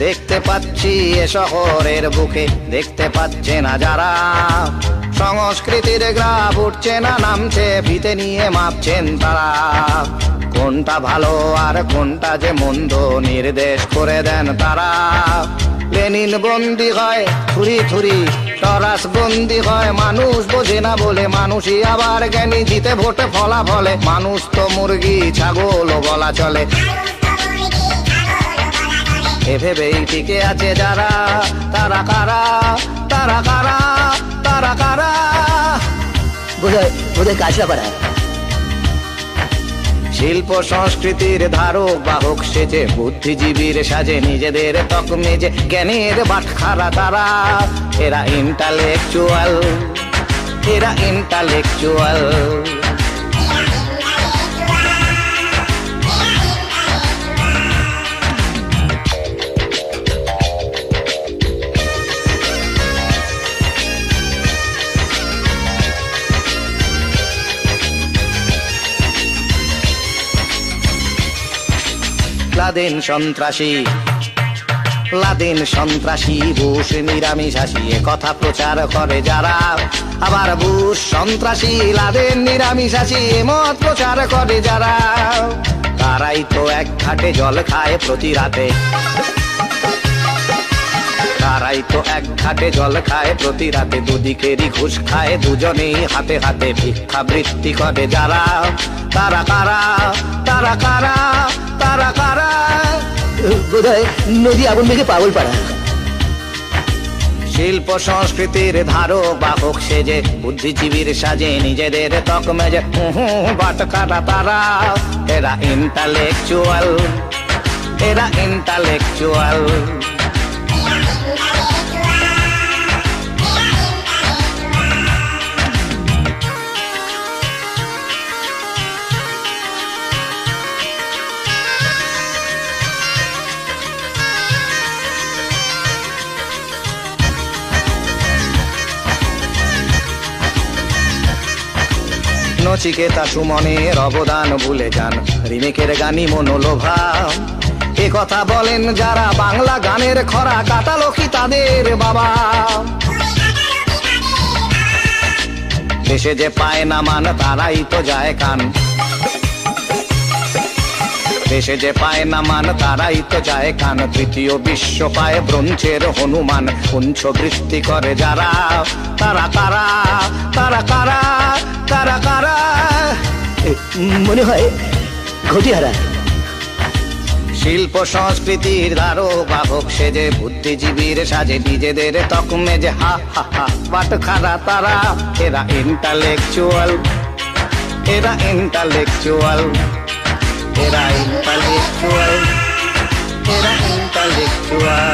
দেখতে পাচ্ছি এ শহরের বুকে, দেখতে পাচ্ছে না যারা। সংস্কৃতির গ্রাফ উঠছে না নামছে, ফিতে নিয়ে মাপছেন তারা। কোনটা ভালো আর কোনটা যে মন্দ নির্দেশ করে দেন তারা। লেনিন বন্দি হয় থুরি থুরি, টরাস বন্দি হয় মানুষ বোঝে না বলে। মানুষই আবার জ্ঞানী, জিতে ভোটে ফলাফলে। মানুষ তো মুরগি ছাগলও বলা চলে। এভেবেই টিকে আছে যারা, তারা কারা, তারা কারা, তারা কারা? বোধহয় কাঁচরাপাড়া। শিল্প সংস্কৃতির ধারক বাহক সেজে, বুদ্ধিজীবীর সাজে, নিজেদের তকমেজে জ্ঞানের বাটখারা তারা। এরা ইন্টালেকচুয়াল, এরা ইন্টালেকচুয়াল। লাদেন সন্ত্রাসী, লাদেন সন্ত্রাসী, বুশ নিরামিষাসী, এ কথা প্রচার করে যারা। আবার বুশ সন্ত্রাসী, লাদেন নিরামিষাসী, এ মত প্রচার করে যারা। তারাই তো এক ঘাটে জল খায় প্রতি রাতে, তারাই তো এক ঘাটে জল খায় প্রতি রাতে। দুদিকেরই ঘুষ খায় দুজনেই হাতে হাতে, ভিক্ষাবৃত্তি করে যারা। তারা কারা, তারা কারা, তারা কারা? বোধহয় নদী আগুন মেঘে পাগল পাড়া। শিল্প সংস্কৃতির ধারক বাহক সেজে, বুদ্ধিজীবীর সাজে, নিজেদের তকমেজে বাটখারা তারা। এরা ইন্টালেকচুয়াল, এরা ইন্টালেকচুয়াল। নচিকেতা সুমনের অবদান ভুলে যান, রিমেকের গানি মনোলোভা। এ কথা বলেন যারা, বাংলা গানের খরা কাটালো কি তাদের বাবা? দেশে যে পায় না মান তারাই তো যায় কান, দেশে যে পায় না মান তারাই তো যায় কান। তৃতীয় বিশ্ব পায় ব্রোঞ্জের হনুমান, পুঞ্ছবৃত্তি করে যারা। তারা কারা, তারা কারা, তারা কারা? মনে হয় ঘটিহারা। শিল্প সংস্কৃতির ধারক বাহক সেজে, বুদ্ধিজীবীর সাজে, নিজেদের তকমেজে হা হা হা বাটখারা তারা। এরা ইন্টালেকচুয়াল, এরা ইন্টালেকচুয়াল, এরা ইন্টালেকচুয়াল, এরা ইন্টালেকচুয়াল।